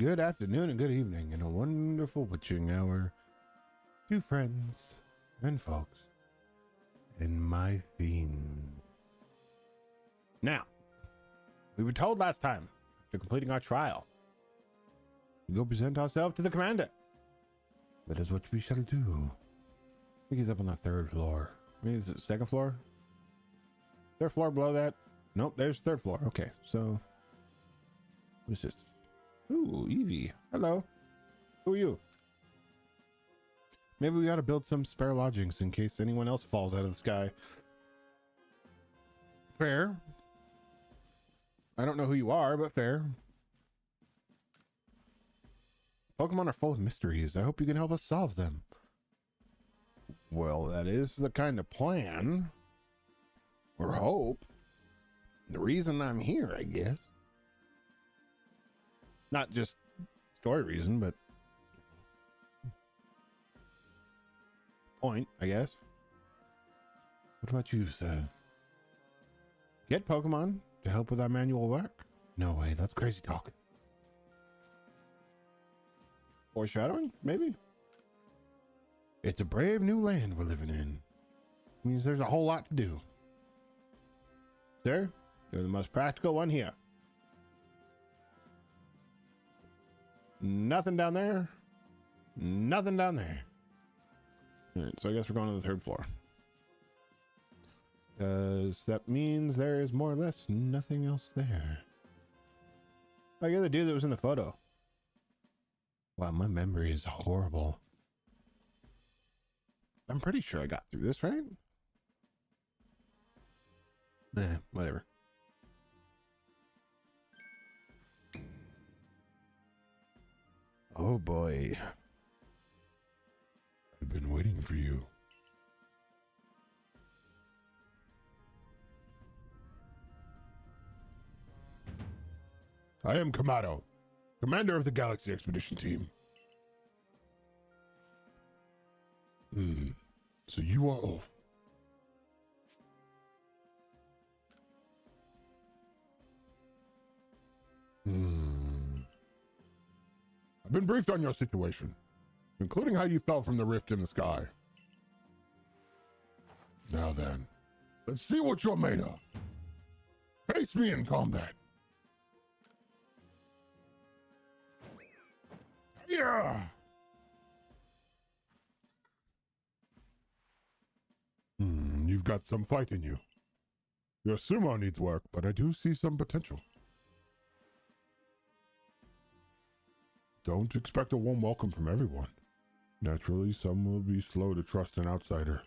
good afternoon and good evening and a wonderful witching hour to friends and folks and my fiends. Now, we were told last time, after completing our trial, to go present ourselves to the commander. That is what we shall do. I think he's up on the third floor. Maybe is it second floor? Third floor below that? Nope, there's third floor. Okay, so what is this? Ooh, Evie. Hello. Who are you? Maybe we ought to build some spare lodgings in case anyone else falls out of the sky. Fair. I don't know who you are, but fair. Pokemon are full of mysteries. I hope you can help us solve them. Well, that is the kind of plan. Or hope. The reason I'm here, I guess. Not just story reason, but point, I guess. What about you, sir? Get Pokemon to help with our manual work? No way, that's crazy talk. Foreshadowing, maybe? It's a brave new land we're living in. It means there's a whole lot to do. Sir, you're the most practical one here. Nothing down there. Nothing down there. All right, so I guess we're going to the third floor. Because that means there is more or less nothing else there. Oh, you're the dude that was in the photo. Wow, my memory is horrible. I'm pretty sure I got through this, right? Whatever. Oh boy. I've been waiting for you. I am Kamado, commander of the Galaxy Expedition Team. So you are off. I've been briefed on your situation, including how you fell from the rift in the sky. Now then, let's see what you're made of. Face me in combat. Yeah. You've got some fight in you. Your sumo needs work, but I do see some potential. Don't expect a warm welcome from everyone. Naturally, some will be slow to trust an outsider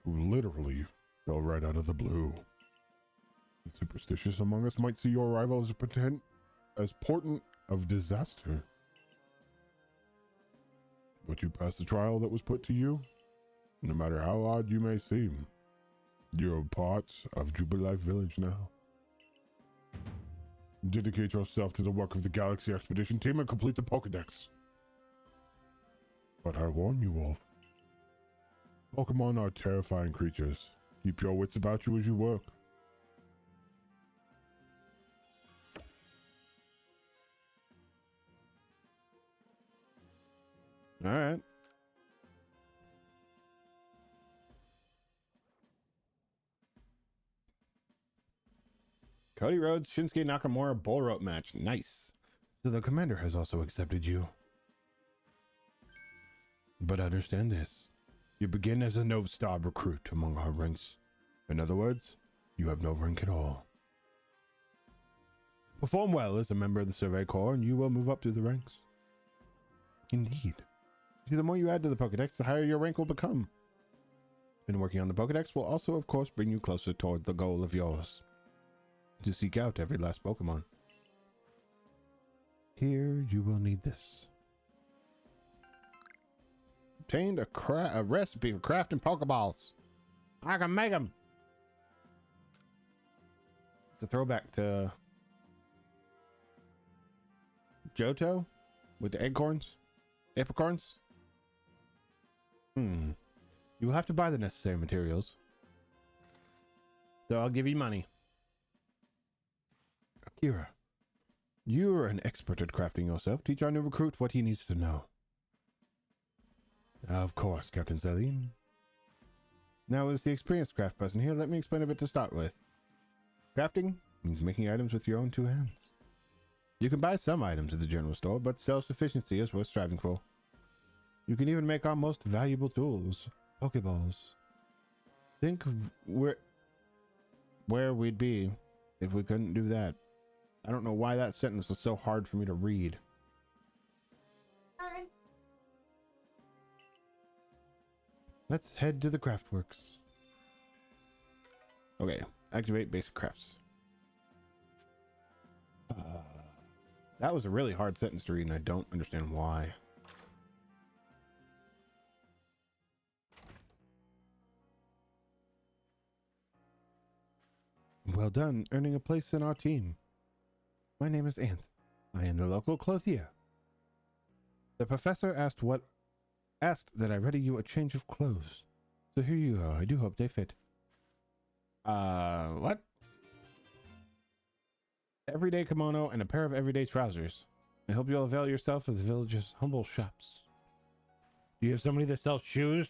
who literally fell right out of the blue. The superstitious among us might see your arrival as a portent of disaster. But you passed the trial that was put to you. No matter how odd you may seem, you're part of Jubilife Village now. Dedicate yourself to the work of the Galaxy Expedition Team and complete the Pokédex. But I warn you all, Pokemon are terrifying creatures. Keep your wits about you as you work. All right. Cody Rhodes, Shinsuke Nakamura bull rope match. Nice. So the commander has also accepted you. But understand this. You begin as a no-star recruit among our ranks. In other words, you have no rank at all. Perform well as a member of the Survey Corps and you will move up through the ranks. Indeed. See, the more you add to the Pokédex, the higher your rank will become. And working on the Pokédex will also, of course, bring you closer toward the goal of yours. To seek out every last Pokemon. Here you will need this. Obtained a recipe for crafting Poké Balls. I can make them. It's a throwback to Johto with the acorns, apricorns. You will have to buy the necessary materials. So I'll give you money. Akira, You're an expert at crafting yourself. Teach our new recruit what he needs to know. Of course, Captain Celine. Now, as the experienced craft person here, let me explain a bit to start with. Crafting means making items with your own two hands. You can buy some items at the general store, but self-sufficiency is worth striving for. You can even make our most valuable tools, Poké Balls. Think where we'd be if we couldn't do that. I don't know why that sentence was so hard for me to read. Let's head to the craftworks. Okay, activate basic crafts. That was a really hard sentence to read, and I don't understand why. Well done, earning a place in our team. My name is Anth. I am the local clothier. The professor asked that I ready you a change of clothes. So here you are. I do hope they fit. What? Everyday kimono and a pair of everyday trousers. I hope you'll avail yourself of the village's humble shops. Do you have somebody that sells shoes?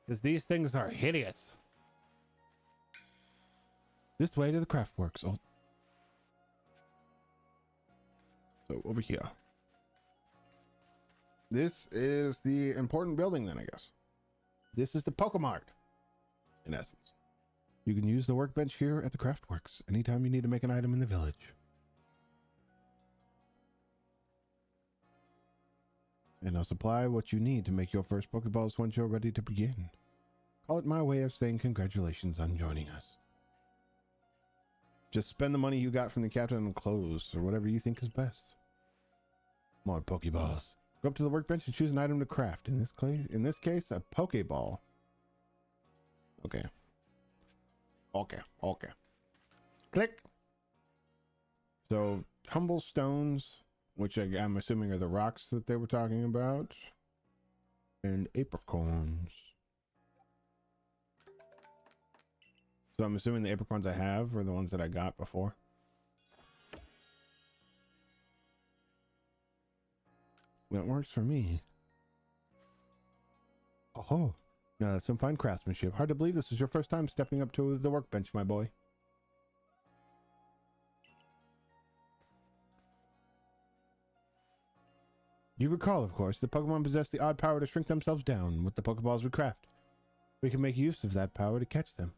Because these things are hideous. This way to the craftworks. Oh. So over here. This is the important building then, I guess. This is the Pokemart, in essence. You can use the workbench here at the craftworks anytime you need to make an item in the village. And I'll supply what you need to make your first Pokeballs once you're ready to begin. Call it my way of saying congratulations on joining us. Just spend the money you got from the captain on clothes or whatever you think is best. More Pokeballs. Go up to the workbench and choose an item to craft. In this case, a Poké Ball. Okay. Okay. Click. So, tumble stones, which I'm assuming are the rocks that they were talking about, and apricorns. So I'm assuming the apricorns I have are the ones that I got before. That works for me. Oh, now that's some fine craftsmanship. Hard to believe this is your first time stepping up to the workbench, my boy. You recall, of course, that Pokemon possess the odd power to shrink themselves down with the Pokeballs we craft. We can make use of that power to catch them.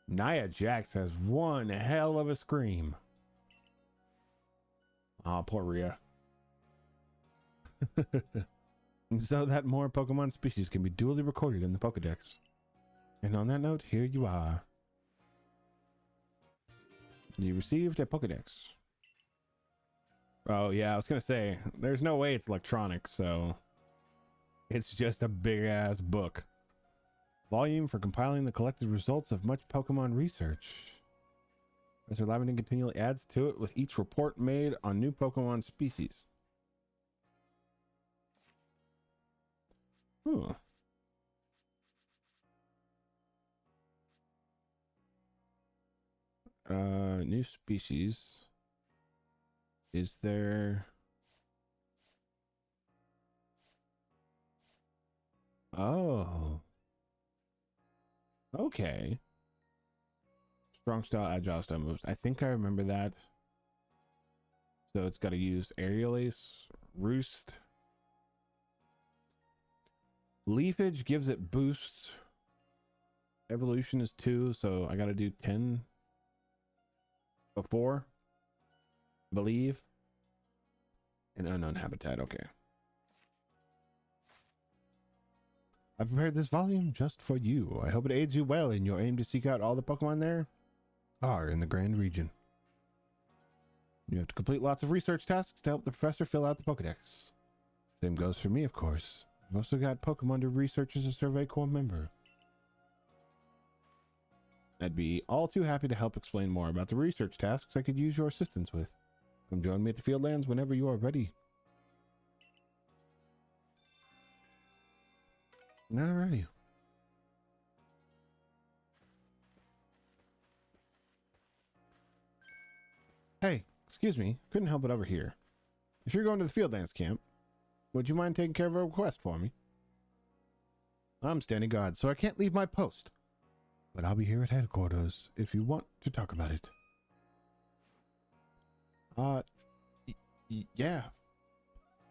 Nia Jax has one hell of a scream. Oh, poor Rhea. And so that more Pokemon species can be duly recorded in the Pokédex. And on that note, here you are. You received a Pokédex. Oh yeah, I was gonna say, there's no way it's electronic, so it's just a big ass book. Volume for compiling the collected results of much Pokemon research. Professor Lavender continually adds to it with each report made on new Pokemon species. Huh. New species. Is there... Oh. Okay. Strong style, agile style moves. I think I remember that. So it's got to use Aerial Ace, Roost. Leafage gives it boosts. Evolution is 2, so I got to do 10 before, I believe. An unknown habitat, okay. I've prepared this volume just for you. I hope it aids you well in your aim to seek out all the Pokemon there are in the Grand Region. You have to complete lots of research tasks to help the professor fill out the Pokédex. Same goes for me, of course. I've also got Pokemon to research as a Survey Corps member. I'd be all too happy to help explain more about the research tasks I could use your assistance with. Come join me at the Fieldlands whenever you are ready. Alrighty. Hey, excuse me, couldn't help it over here. If you're going to the field dance camp, would you mind taking care of a request for me? I'm standing guard, so I can't leave my post. But I'll be here at headquarters if you want to talk about it. Yeah.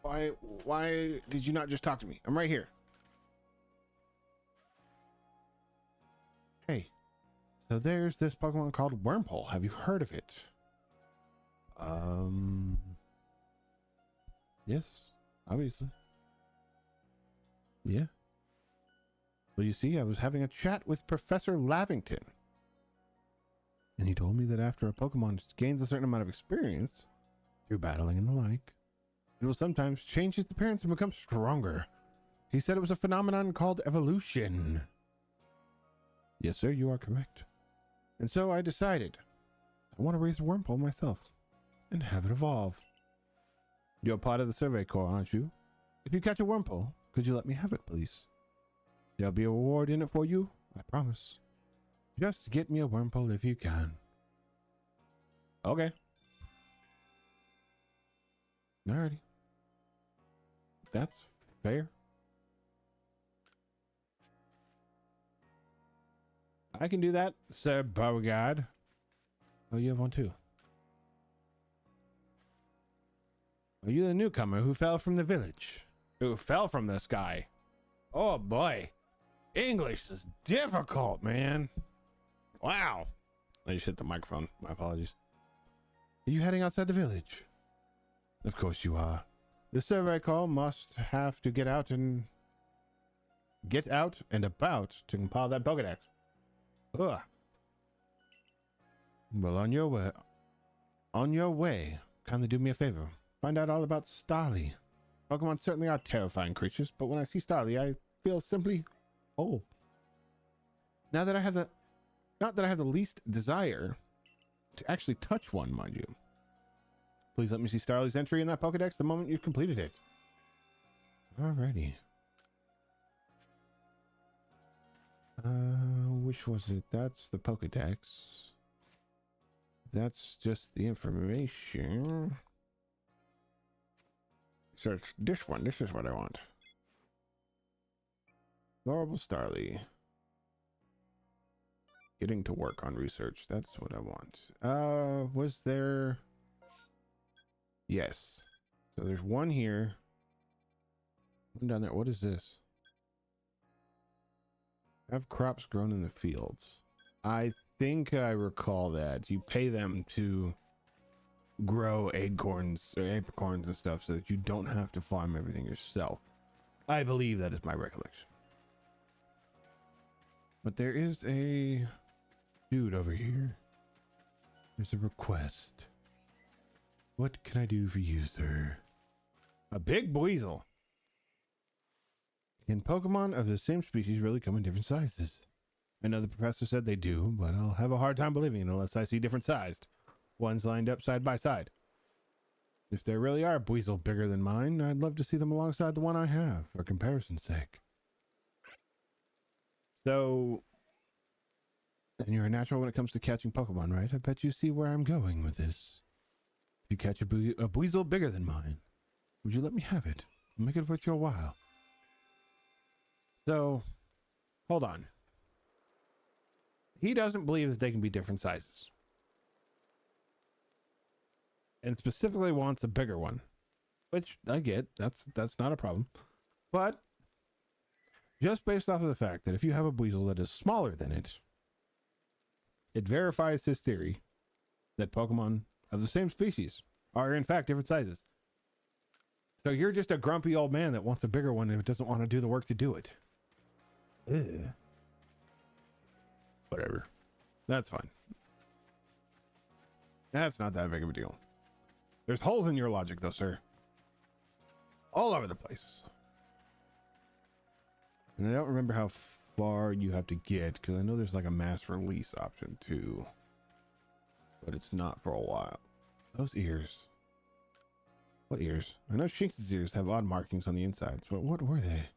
Why did you not just talk to me? I'm right here. Hey, so there's this Pokemon called Wormpole. Have you heard of it? Yes, obviously. Yeah. Well, you see, I was having a chat with Professor Lavington. And he told me that after a Pokemon gains a certain amount of experience, through battling and the like, it will sometimes change its appearance and become stronger. He said it was a phenomenon called evolution. Yes, sir, you are correct. And so I decided I want to raise a Wormpole myself and have it evolve. You're part of the Survey Corps, aren't you? If you catch a Wormpole, could you let me have it, please? There'll be a reward in it for you, I promise. Just get me a Wormpole if you can. Okay. Alrighty. That's fair. I can do that, Sir Beauregard. Oh, you have one too. Are you the newcomer who fell from the village? Who fell from the sky? Oh boy. English is difficult, man. Wow. I just hit the microphone. My apologies. Are you heading outside the village? Of course you are. The survey call must have to get out and about to compile that Pokédex. Ugh. Well, on your way, kindly do me a favor. Find out all about Starly. Pokemon certainly are terrifying creatures, but when I see Starly, I feel simply whole. Not that I have the least desire to actually touch one, mind you. Please let me see Starly's entry in that Pokédex the moment you've completed it. Alrighty. Which was it? That's the Pokédex. That's just the information. Search this one. This is what I want. Adorable Starly. Getting to work on research. That's what I want. Was there... Yes. So there's one here. One down there. What is this? Have crops grown in the fields. I think I recall that. You pay them to grow acorns or apricorns and stuff so that you don't have to farm everything yourself. I believe that is my recollection. But there is a dude over here. There's a request. What can I do for you, sir? A big weasel. Can Pokemon of the same species really come in different sizes? I know the professor said they do, but I'll have a hard time believing it unless I see different sized ones lined up side by side. If there really are a weasel bigger than mine, I'd love to see them alongside the one I have, for comparison's sake. So, and you're a natural when it comes to catching Pokemon, right? I bet you see where I'm going with this. If you catch a weasel bigger than mine, would you let me have it? Make it worth your while. So, hold on. He doesn't believe that they can be different sizes. And specifically wants a bigger one. Which, I get. That's not a problem. But, just based off of the fact that if you have a weasel that is smaller than it, it verifies his theory that Pokemon of the same species are in fact different sizes. So you're just a grumpy old man that wants a bigger one and doesn't want to do the work to do it. Ugh. Whatever. That's fine. That's not that big of a deal. There's holes in your logic though, sir. All over the place. And I don't remember how far you have to get, because I know there's like a mass release option too. But it's not for a while. Those ears. What ears? I know Shinx's ears have odd markings on the insides, but what were they?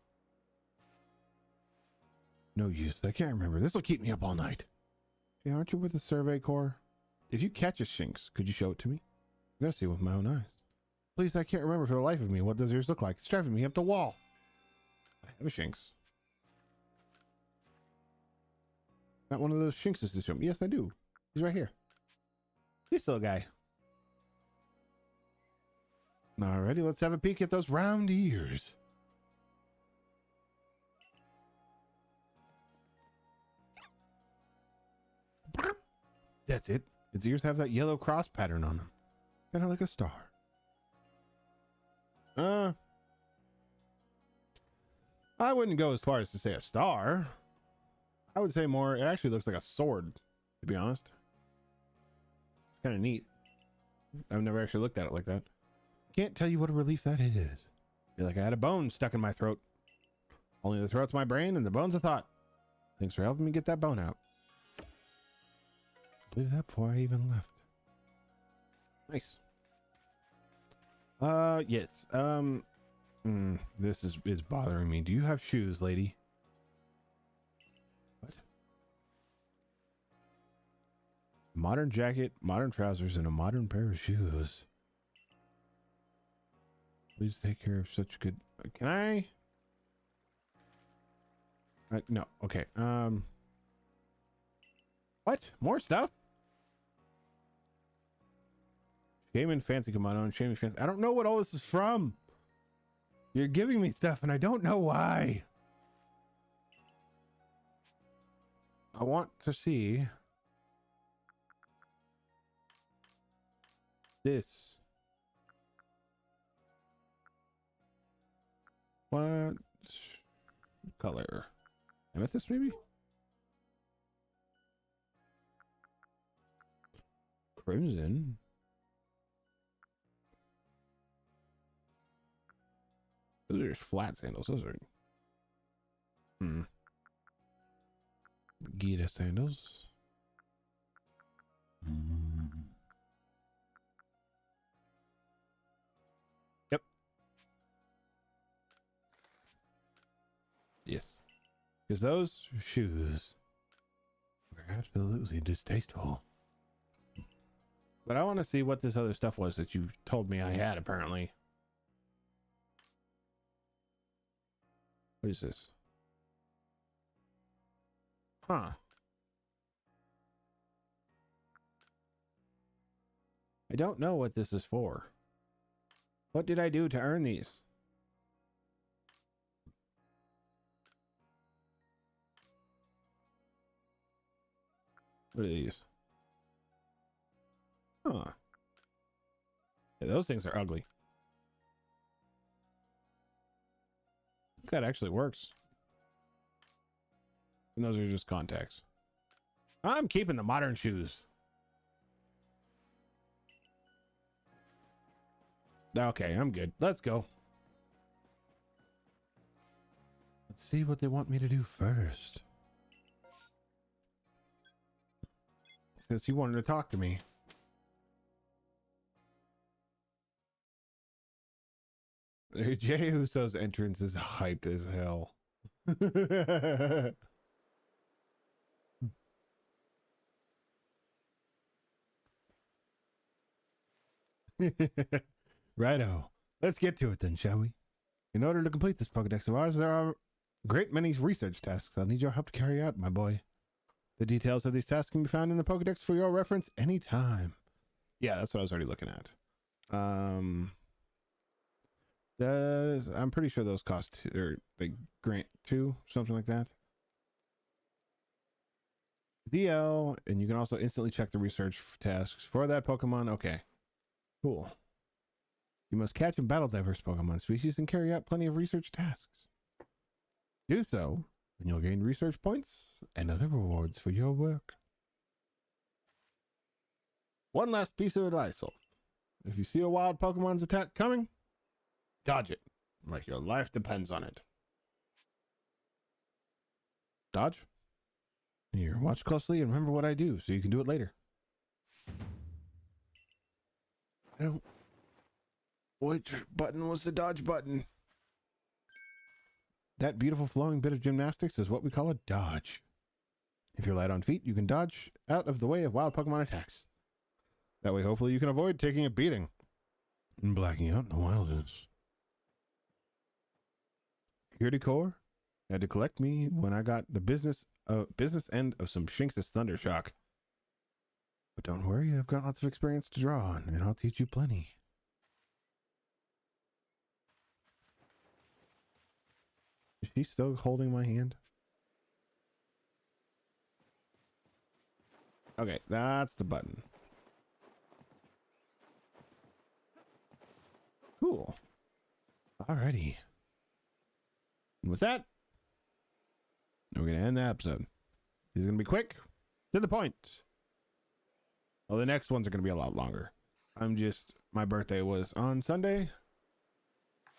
No use. I can't remember. This will keep me up all night. Hey, aren't you with the Survey Corps? If you catch a Shinx, could you show it to me? I'm gonna see with my own eyes. Please, I can't remember for the life of me what does yours look like. It's driving me up the wall. I have a Shinx. Not one of those Shinxes to show me. Yes, I do. He's right here. This little guy. Alrighty, let's have a peek at those round ears. That's it. Its ears have that yellow cross pattern on them. Kind of like a star. I wouldn't go as far as to say a star. I would say more, it actually looks like a sword, to be honest. Kind of neat. I've never actually looked at it like that. Can't tell you what a relief that is. Feel like I had a bone stuck in my throat. Only the throat's my brain and the bone's a thought. Thanks for helping me get that bone out. I believe that before I even left. Nice. Yes. This is bothering me. Do you have shoes, lady? What? Modern jacket, modern trousers, and a modern pair of shoes. Please take care of such good... Can I? No. Okay. What? More stuff? Shaman fancy kimono and Shaman fancy... I don't know what all this is from. You're giving me stuff and I don't know why. I want to see this. What color? Amethyst, maybe? Crimson. Those are just flat sandals. Those are Gita sandals. Yep. Yes. Because those shoes were absolutely distasteful. But I want to see what this other stuff was that you told me I had, apparently. What is this? Huh. I don't know what this is for. What did I do to earn these? What are these? Huh. Yeah, those things are ugly. That actually works. And those are just contacts. I'm keeping the modern shoes. Okay, I'm good. Let's go. Let's see what they want me to do first. Because he wanted to talk to me. Jey Uso's entrance is hyped as hell. Righto. Let's get to it then, shall we? In order to complete this Pokédex of ours, there are a great many research tasks I'll need your help to carry out, my boy. The details of these tasks can be found in the Pokédex for your reference anytime. Yeah, that's what I was already looking at. I'm pretty sure those cost, or they grant 2, something like that. ZL, and you can also instantly check the research tasks for that Pokemon. Okay, cool. You must catch and battle diverse Pokemon species and carry out plenty of research tasks. Do so, and you'll gain research points and other rewards for your work. One last piece of advice, Ulf. If you see a wild Pokemon's attack coming, dodge it, like your life depends on it. Dodge? Here, watch closely and remember what I do so you can do it later. I don't... Which button was the dodge button? That beautiful flowing bit of gymnastics is what we call a dodge. If you're light on feet, you can dodge out of the way of wild Pokemon attacks. That way, hopefully, you can avoid taking a beating. I'm blacking out in the wilderness. Security Corps had to collect me when I got the business end of some Shinx's Thunder Shock. But don't worry, I've got lots of experience to draw on, and I'll teach you plenty. Is she still holding my hand? Okay, that's the button. Cool. Alrighty. And with that, we're going to end the episode. This is going to be quick, to the point. Well, the next ones are going to be a lot longer. My birthday was on Sunday,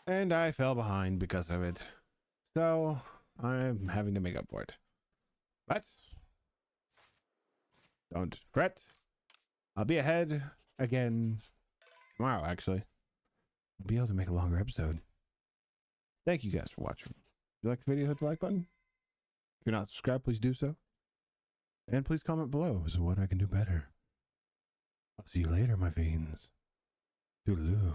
and I fell behind because of it. So, I'm having to make up for it. But, don't fret. I'll be ahead again tomorrow, actually. I'll be able to make a longer episode. Thank you guys for watching. If you like the video, hit the like button. If you're not subscribed, please do so. And please comment below as to what I can do better. I'll see you later, my fiends. Toodaloo.